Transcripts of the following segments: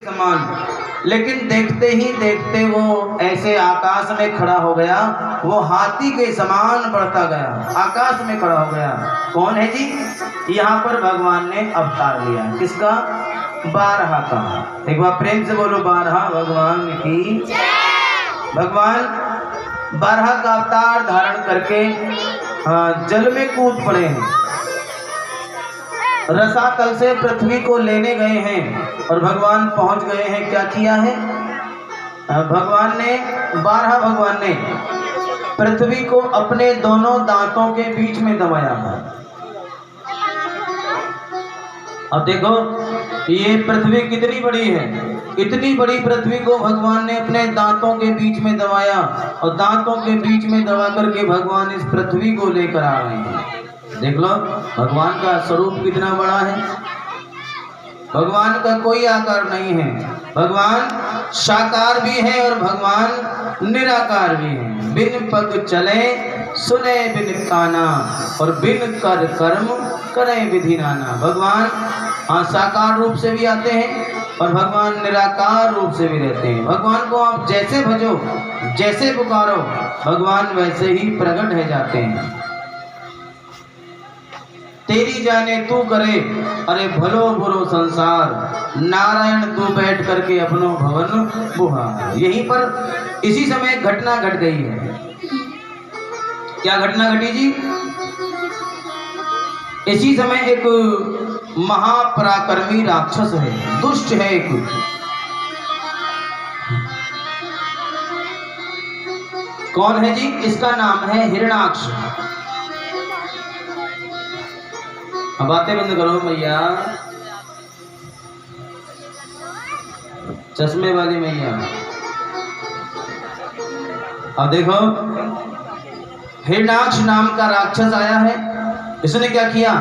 समान, लेकिन देखते ही देखते वो ऐसे आकाश में खड़ा हो गया, वो हाथी के समान बढ़ता गया, आकाश में खड़ा हो गया। कौन है जी? यहाँ पर भगवान ने अवतार लिया। किसका? बारहा का। एक बार प्रेम से बोलो बारहा भगवान की। भगवान बारहा का अवतार धारण करके जल में कूद पड़े हैं, रसातल से पृथ्वी को लेने गए हैं और भगवान पहुंच गए हैं। क्या किया है भगवान ने? बारहा भगवान ने पृथ्वी को अपने दोनों दांतों के बीच में दबाया। अब देखो ये पृथ्वी कितनी बड़ी है, इतनी बड़ी पृथ्वी को भगवान ने अपने दांतों के बीच में दबाया और दांतों के बीच में दबा करके भगवान इस पृथ्वी को लेकर आ रहे हैं। देख लो भगवान का स्वरूप कितना बड़ा है। भगवान का कोई आकार नहीं है, भगवान साकार भी है और भगवान निराकार भी है। बिन पग चले सुने बिन काना और बिन कर कर्म करे विधि नाना। भगवान साकार रूप से भी आते हैं और भगवान निराकार रूप से भी रहते हैं। भगवान को आप जैसे भजो, जैसे पुकारो, भगवान वैसे ही प्रकट है जाते हैं। तेरी जाने तू करे अरे भलो बुरो संसार, नारायण तू बैठ करके अपनो भवन बुहार। यहीं पर इसी समय एक घटना घट गई है। क्या घटना घटी जी? इसी समय एक महापराक्रमी राक्षस है, दुष्ट है एक। कौन है जी? इसका नाम है हिरण्याक्ष। अब बातें बंद करो मैया, चश्मे वाली मैया। अब देखो हिरण्याक्ष नाम का राक्षस आया है। इसने क्या किया?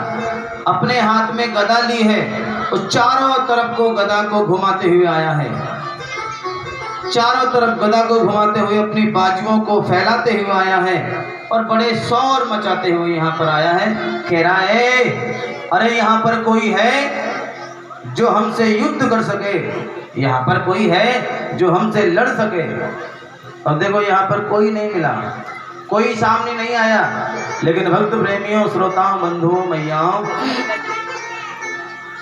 अपने हाथ में गदा ली है और चारों तरफ को गदा को घुमाते हुए आया है। चारों तरफ गदा को घुमाते हुए अपनी बाजुओं को फैलाते हुए आया है और बड़े शोर मचाते हुए यहाँ पर आया है। कह रहा है अरे यहाँ पर कोई है जो हमसे युद्ध कर सके, यहाँ पर कोई है जो हमसे लड़ सके। और देखो यहाँ पर कोई नहीं मिला, कोई सामने नहीं आया। लेकिन भक्त प्रेमियों, श्रोताओं, बंधुओं, मैयाओं,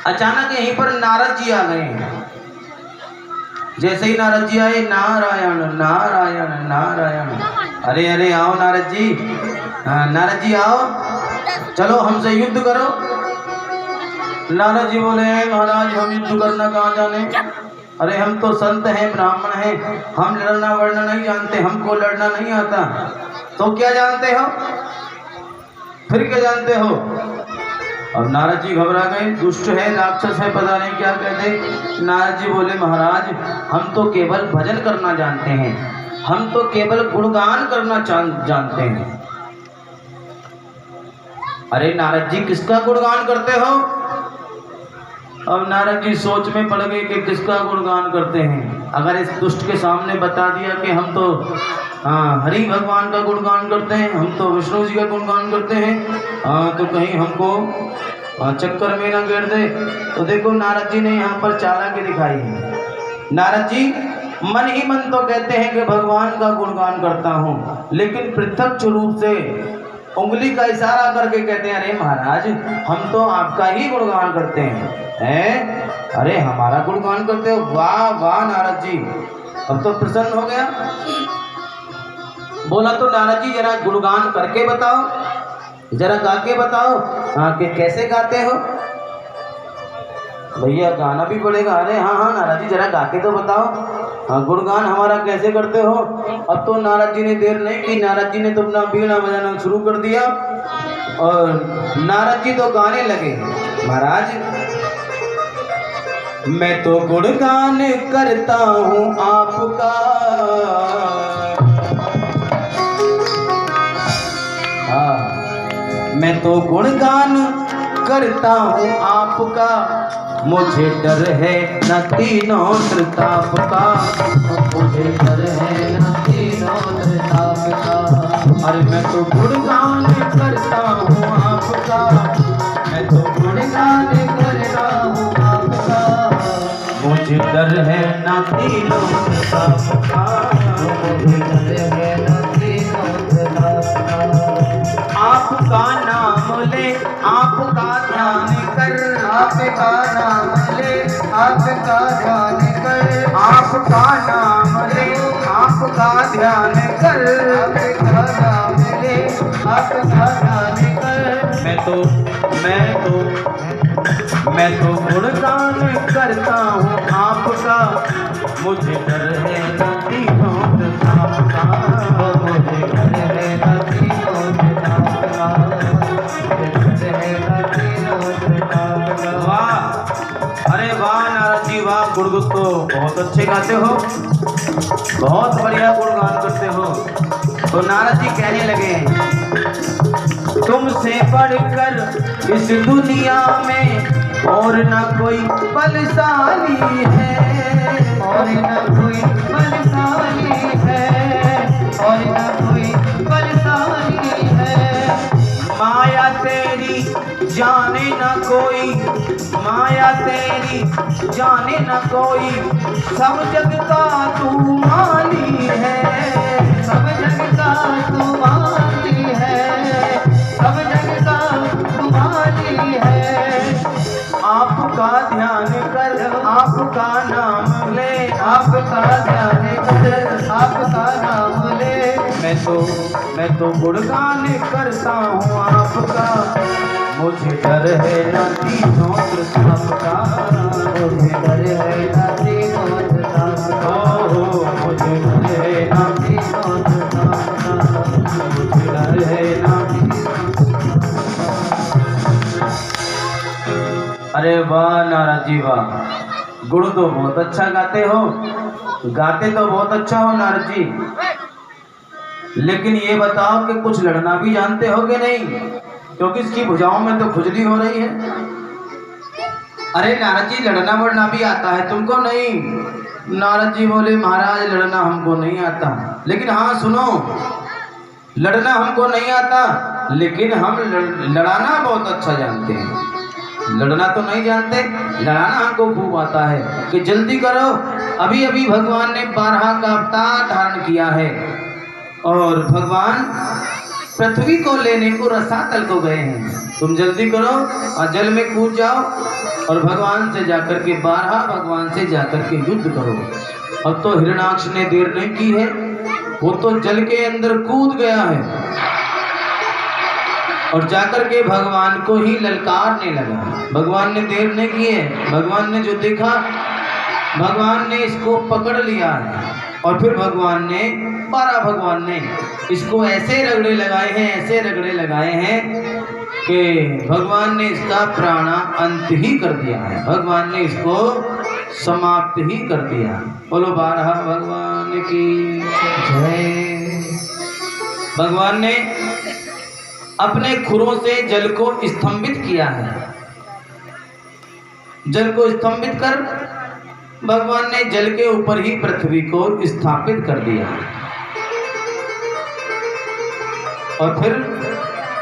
अचानक यहीं पर नारद जी आ गए। जैसे ही नारद जी आए, नारायण नारायण नारायण। अरे अरे आओ नारद जी, नारद जी आओ, चलो हमसे युद्ध करो। नारद जी बोले महाराज हम युद्ध करना कहाँ जाने, अरे हम तो संत हैं, ब्राह्मण हैं, हम लड़ना वड़ना नहीं जानते, हमको लड़ना नहीं आता। तो क्या जानते हो? फिर क्या जानते हो? और नारद जी घबरा गए, दुष्ट है, राक्षस है, पता नहीं क्या कहते। नारद जी बोले महाराज हम तो केवल भजन करना जानते हैं, हम तो केवल गुणगान करना जानते हैं। अरे नारद जी किसका गुणगान करते हो? अब नारद जी सोच में पड़ गए कि किसका गुणगान करते हैं। अगर इस दुष्ट के सामने बता दिया कि हम तो हरि भगवान का गुणगान करते हैं, हम तो विष्णु जी का गुणगान करते हैं, तो कहीं हमको चक्कर में ना गिर दे। तो देखो नारद जी ने यहाँ पर चालाकी दिखाई है। नारद जी मन ही मन तो कहते हैं कि भगवान का गुणगान करता हूँ, लेकिन प्रत्यक्ष रूप से उंगली का इशारा करके कहते हैं अरे महाराज हम तो आपका ही गुणगान करते हैं। अरे हमारा गुणगान करते हो? वाह वाह नारद जी, अब तो प्रसन्न हो गया। बोला तो नारद जी जरा गुणगान करके बताओ, जरा गा के बताओ कि कैसे गाते हो। भैया गाना भी पड़ेगा? अरे हाँ हाँ नारद जी जरा गा के तो बताओ, गुणगान हमारा कैसे करते हो। अब तो नारद जी ने देर नहीं की, नारद जी ने तो अपना बीड़ा बजाना शुरू कर दिया और नारद जी तो गाने लगे। महाराज मैं तो गुणगान करता हूँ आपका, मैं तो गुणगान करता हूँ आपका, मुझे डर है न तीनों त्रिताप का, मुझे डर है न तीनों त्रिताप का। अरे मैं तो गुणगान करता हूँ आपका, मैं तो गुणगान करता हूँ आपका, मुझे डर डर है ना तीनों प्रताप का, मुझे डर है ना तीनों प्रताप का। आपका नाम ले आपका ध्यान कर, आपका नाम ले आपका ध्यान कर, आपका नाम ले आपका ध्यान कर, आपका नाम ले आपका ध्यान कर। मैं तो गुणगान करता हूँ आपका, मुझे डर है ना तीनों प्रताप का, मुझे डर है ना तीनों प्रताप का, मुझे डर है ना तीनों प्रताप का। वाह, अरे वाह नारद जी वाह, गुणगुण तो बहुत अच्छे गाते हो, बहुत बढ़िया गुणगान करते हो। तो नारद जी कहने लगे, तुमसे बढ़कर इस दुनिया में और न कोई बलशाली है, और न कोई बलशाली है, और न कोई बलशाली है। माया तेरी जाने न कोई, माया तेरी जाने न कोई, सब जग का तू माली है, सब जग का तू माली है, सब जग का तू माली है। आपका ध्यान कर आपका नाम ले, आपका ध्यान कर आपका नाम ले। मैं तो गुणगान करता हूँ आपका, मुझे डर है ना तीनों प्रताप का, मुझे डर है ना तीनों प्रताप का, मुझे डर है ना तीनों प्रताप का, मुझे डर है ना। अरे वाह नारद जी वाह, गुण तो बहुत अच्छा गाते हो, गाते तो बहुत अच्छा हो नारद जी, लेकिन ये बताओ कि कुछ लड़ना भी जानते हो कि नहीं, क्योंकि इसकी भुजाओं में तो खुजली हो रही है। अरे नारद जी लड़ना वड़ना भी आता है तुमको? नहीं। नारद जी बोले महाराज लड़ना हमको नहीं आता, लेकिन हाँ सुनो, लड़ना हमको नहीं आता लेकिन हम लड़ाना बहुत अच्छा जानते हैं। लड़ना तो नहीं जानते, लड़ाना हमको खूब आता है। कि जल्दी करो, अभी अभी भगवान ने 12 का अवतार धारण किया है और भगवान पृथ्वी को लेने को रसातल को गए हैं। तुम जल्दी करो और जल में कूद जाओ और भगवान से जाकर के 12 भगवान से जाकर के युद्ध करो। अब तो हिरणाक्ष ने देर नहीं की है, वो तो जल के अंदर कूद गया है और जाकर के भगवान को ही ललकारने लगा। भगवान ने देर नहीं की है, भगवान ने जो देखा, भगवान ने इसको पकड़ लिया है और फिर भगवान ने 12 भगवान ने इसको ऐसे रगड़े लगाए हैं, ऐसे रगड़े लगाए हैं कि भगवान ने इसका प्राणा अंत ही कर दिया है, भगवान ने इसको समाप्त ही कर दिया। बोलो 12 भगवान की जय। भगवान ने अपने खुरों से जल को स्तंभित किया है, जल को स्तंभित कर भगवान ने जल के ऊपर ही पृथ्वी को स्थापित कर दिया। और फिर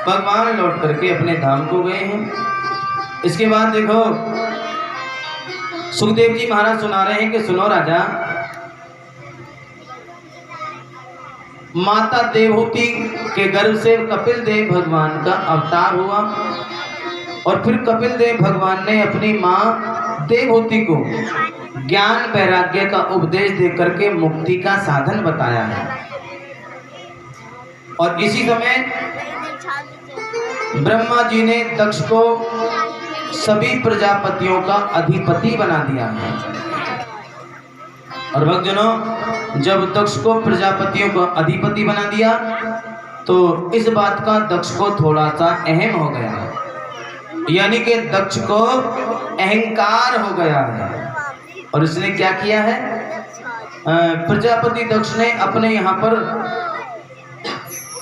भगवान लौट करके अपने धाम को गए हैं। इसके बाद देखो सुखदेव जी महाराज सुना रहे हैं कि सुनो राजा, माता देवहूति के गर्भ से कपिल देव भगवान का अवतार हुआ और फिर कपिल देव भगवान ने अपनी माँ देवहूति को ज्ञान वैराग्य का उपदेश दे करके मुक्ति का साधन बताया है। और इसी समय ब्रह्मा जी ने दक्ष को सभी प्रजापतियों का अधिपति बना दिया है। और भक्तजनों, जब दक्ष को प्रजापतियों का अधिपति बना दिया तो इस बात का दक्ष को थोड़ा सा अहम हो गया है, यानी कि दक्ष को अहंकार हो गया है। और उसने क्या किया है, प्रजापति दक्ष ने अपने यहाँ पर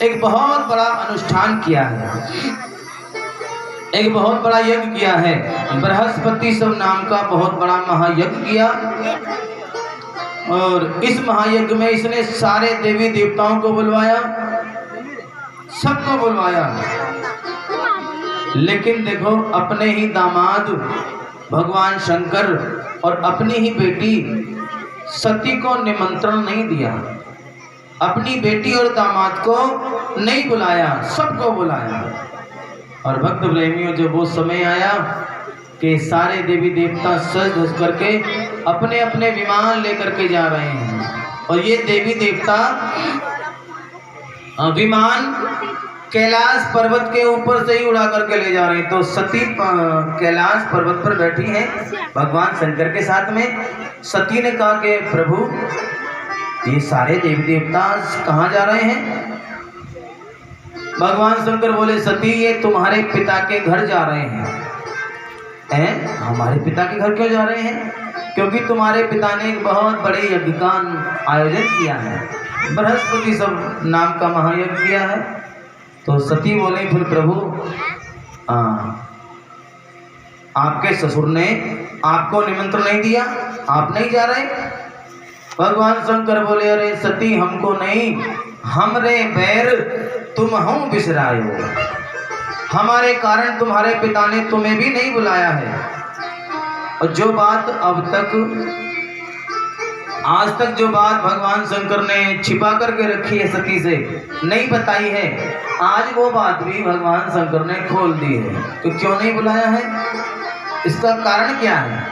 एक बहुत बड़ा अनुष्ठान किया है, एक बहुत बड़ा यज्ञ किया है। बृहस्पति सब नाम का बहुत बड़ा महायज्ञ किया और इस महायज्ञ में इसने सारे देवी देवताओं को बुलवाया, सबको बुलवाया। लेकिन देखो अपने ही दामाद भगवान शंकर और अपनी ही बेटी सती को निमंत्रण नहीं दिया, अपनी बेटी और दामाद को नहीं बुलाया, सबको बुलाया। और भक्त प्रेमियों, जब वो समय आया कि सारे देवी देवता सज धज करके अपने अपने विमान लेकर के जा रहे हैं, और ये देवी देवता विमान कैलाश पर्वत के ऊपर से ही उड़ा करके ले जा रहे हैं। तो सती कैलाश पर्वत पर बैठी हैं भगवान शंकर के साथ में। सती ने कहा कि प्रभु, ये सारे देवी देवता कहाँ जा रहे हैं? भगवान शंकर बोले, सती ये तुम्हारे पिता के घर जा रहे हैं। हमारे पिता के घर क्यों जा रहे हैं? क्योंकि तुम्हारे पिता ने एक बहुत बड़े यज्ञ का आयोजन किया है, बृहस्पति सब नाम का महायज्ञ किया है। तो सती बोले, फिर प्रभु आपके ससुर ने आपको निमंत्रण नहीं दिया, आप नहीं जा रहे? भगवान शंकर बोले, अरे सती, हमको नहीं, हमरे बैर तुम हूँ बिसरायो, हमारे कारण तुम्हारे पिता ने तुम्हें भी नहीं बुलाया है। और जो बात अब तक आज तक जो बात भगवान शंकर ने छिपा करके रखी है, सती से नहीं बताई है, आज वो बात भी भगवान शंकर ने खोल दी है। तो क्यों नहीं बुलाया है, इसका कारण क्या है?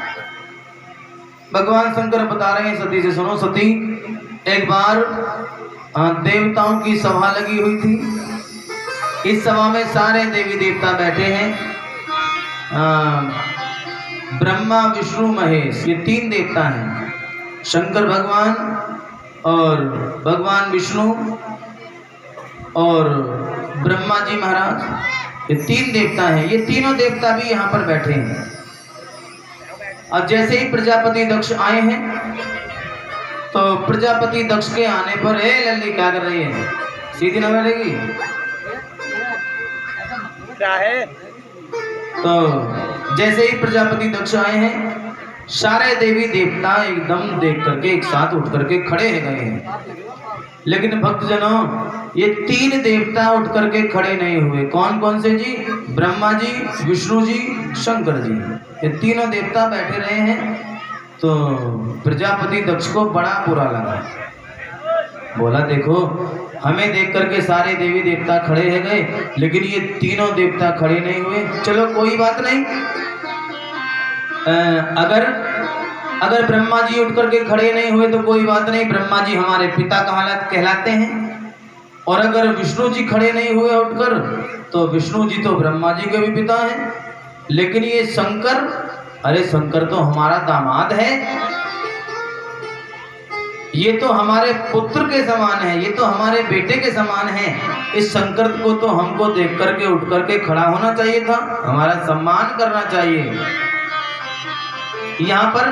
भगवान शंकर बता रहे हैं सती से, सुनो सती, एक बार देवताओं की सभा लगी हुई थी। इस सभा में सारे देवी देवता बैठे हैं, ब्रह्मा विष्णु महेश, ये तीन देवता हैं, शंकर भगवान और भगवान विष्णु और ब्रह्मा जी महाराज, ये तीन देवता हैं। ये तीनों देवता भी यहाँ पर बैठे हैं। अब जैसे ही प्रजापति दक्ष आए हैं, तो प्रजापति दक्ष के आने पर, लल्ली क्या कर रही है, सीधी ना बैठेगी क्या है? तो जैसे ही प्रजापति दक्ष आए हैं, सारे देवी देवता एकदम देख करके एक साथ उठ करके खड़े हो गए हैं। लेकिन भक्तजनों, ये तीन देवता उठ करके खड़े नहीं हुए। कौन कौन से जी? ब्रह्मा जी, विष्णु जी, शंकर जी, ये तीनों देवता बैठे रहे हैं। तो प्रजापति दक्ष को बड़ा बुरा लगा, बोला, देखो, हमें देख करके सारे देवी देवता खड़े हो गए, लेकिन ये तीनों देवता खड़े नहीं हुए। चलो कोई बात नहीं, अगर ब्रह्मा जी उठ करके खड़े नहीं हुए तो कोई बात नहीं, ब्रह्मा जी हमारे पिता कहलाते हैं। और अगर विष्णु जी खड़े नहीं हुए उठकर, तो विष्णु जी तो ब्रह्मा जी के भी पिता हैं। लेकिन ये शंकर, अरे शंकर तो हमारा दामाद है, ये तो हमारे पुत्र के समान है, ये तो हमारे बेटे के समान है। इस शंकर को तो हमको देख करके उठ करके खड़ा होना चाहिए था, हमारा सम्मान करना चाहिए। यहाँ पर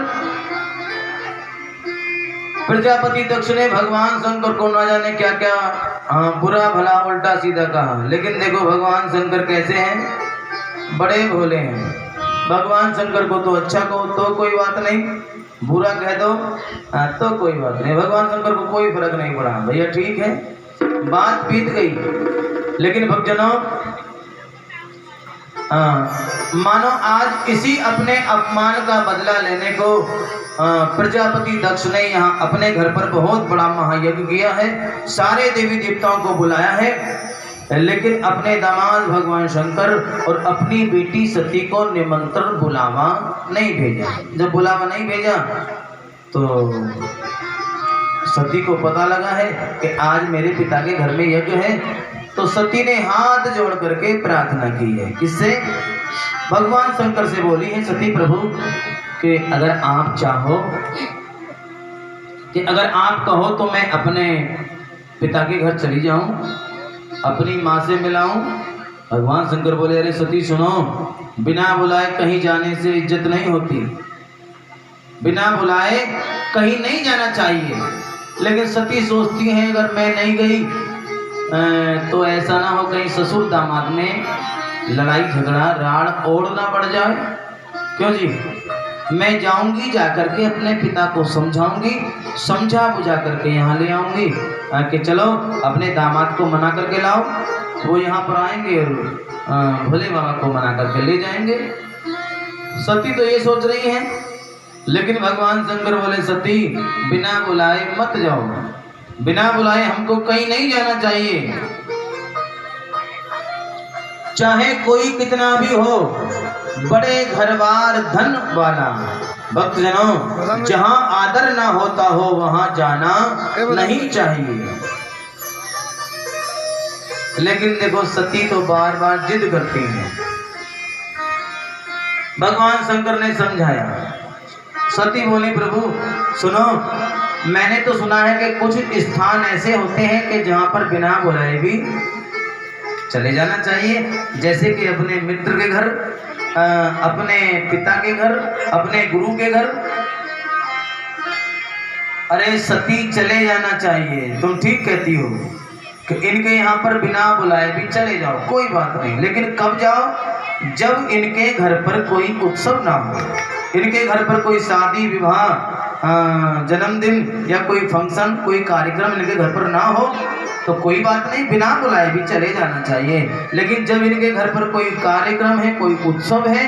प्रजापति दक्ष ने भगवान शंकर को न जाने क्या क्या बुरा भला उल्टा सीधा कहा। लेकिन देखो भगवान शंकर कैसे हैं, बड़े भोले हैं। भगवान शंकर को तो अच्छा कहो तो कोई बात नहीं, बुरा कह दो तो कोई बात नहीं, भगवान शंकर को कोई फर्क नहीं पड़ा, भैया ठीक है, बात बीत गई। लेकिन भक्तजनों, मानो आज इसी अपने अपमान का बदला लेने को प्रजापति दक्ष ने यहाँ अपने घर पर बहुत बड़ा महायज्ञ किया है, सारे देवी देवताओं को बुलाया है, लेकिन अपने दामाद भगवान शंकर और अपनी बेटी सती को निमंत्रण बुलावा नहीं भेजा। जब बुलावा नहीं भेजा तो सती को पता लगा है कि आज मेरे पिता के घर में यज्ञ है। तो सती ने हाथ जोड़ करके प्रार्थना की है, किससे? भगवान शंकर से बोली है सती, प्रभु कि अगर आप चाहो, कि अगर आप कहो तो मैं अपने पिता के घर चली जाऊं, अपनी माँ से मिलाऊं। भगवान शंकर बोले, अरे सती सुनो, बिना बुलाए कहीं जाने से इज्जत नहीं होती, बिना बुलाए कहीं नहीं जाना चाहिए। लेकिन सती सोचती हैं अगर मैं नहीं गई तो ऐसा ना हो कहीं ससुर दामाद में लड़ाई झगड़ा राड़ ओढ़ना पड़ जाए। क्यों जी, मैं जाऊंगी, जाकर के अपने पिता को समझाऊंगी, समझा बुझा करके यहाँ ले आऊंगी कि चलो अपने दामाद को मना करके लाओ। वो यहाँ पर आएंगे और भोले बाबा को मना करके ले जाएंगे। सती तो ये सोच रही है, लेकिन भगवान शंकर बोले सती बिना बुलाए मत जाओ, बिना बुलाए हमको कहीं नहीं जाना चाहिए, चाहे कोई कितना भी हो, बड़े घरबार धन वाला। भक्तजनों, जहां आदर ना होता हो वहां जाना नहीं चाहिए। लेकिन देखो सती तो बार बार जिद करती है। भगवान शंकर ने समझाया। सती बोली प्रभु सुनो, मैंने तो सुना है कि कुछ स्थान ऐसे होते हैं कि जहां पर बिना बुलाए भी चले जाना चाहिए, जैसे कि अपने मित्र के घर, अपने पिता के घर, अपने गुरु के घर। अरे सती चले जाना चाहिए, तुम ठीक कहती हो कि इनके यहाँ पर बिना बुलाए भी चले जाओ, कोई बात नहीं, लेकिन कब जाओ? जब इनके घर पर कोई उत्सव ना हो, इनके घर पर कोई शादी विवाह, जन्मदिन या कोई फंक्शन, कोई कार्यक्रम इनके घर पर ना हो तो कोई बात नहीं, बिना बुलाए भी चले जाना चाहिए। लेकिन जब इनके घर पर कोई कार्यक्रम है, कोई उत्सव है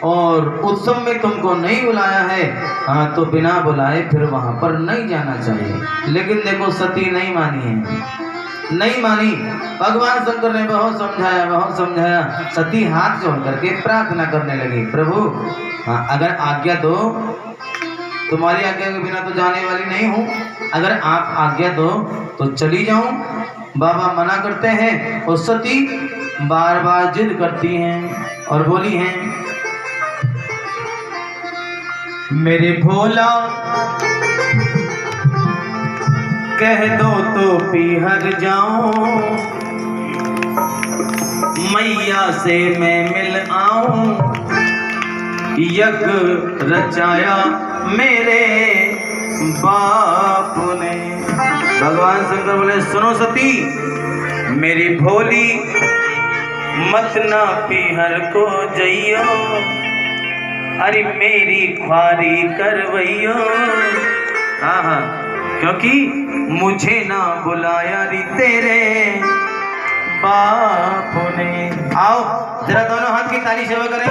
और उत्सव में तुमको नहीं बुलाया है, हाँ तो बिना बुलाए फिर वहां पर नहीं जाना चाहिए। लेकिन देखो सती नहीं मानी है, नहीं मानी। भगवान शंकर ने बहुत समझाया, बहुत समझाया। सती हाथ जोड़ करके प्रार्थना करने लगी, प्रभु हाँ अगर आज्ञा दो, तुम्हारी आज्ञा के बिना तो जाने वाली नहीं हूँ, अगर आप आज्ञा दो तो चली जाऊं। बाबा मना करते हैं और सती बार बार जिद करती हैं और बोली हैं, मेरे भोला कह दो तो पीहर जाऊं, मैया से मैं मिल आऊं, यज्ञ रचाया मेरे बाप ने। भगवान शंकर बोले सुनो सती, मेरी भोली मत ना पीहर को जइयो, अरे मेरी ख्वारी करवइयो। हाँ हाँ, क्योंकि मुझे ना बुलाया री तेरे बाप ने। आओ जरा दोनों हाथ की ताली सेवा करें।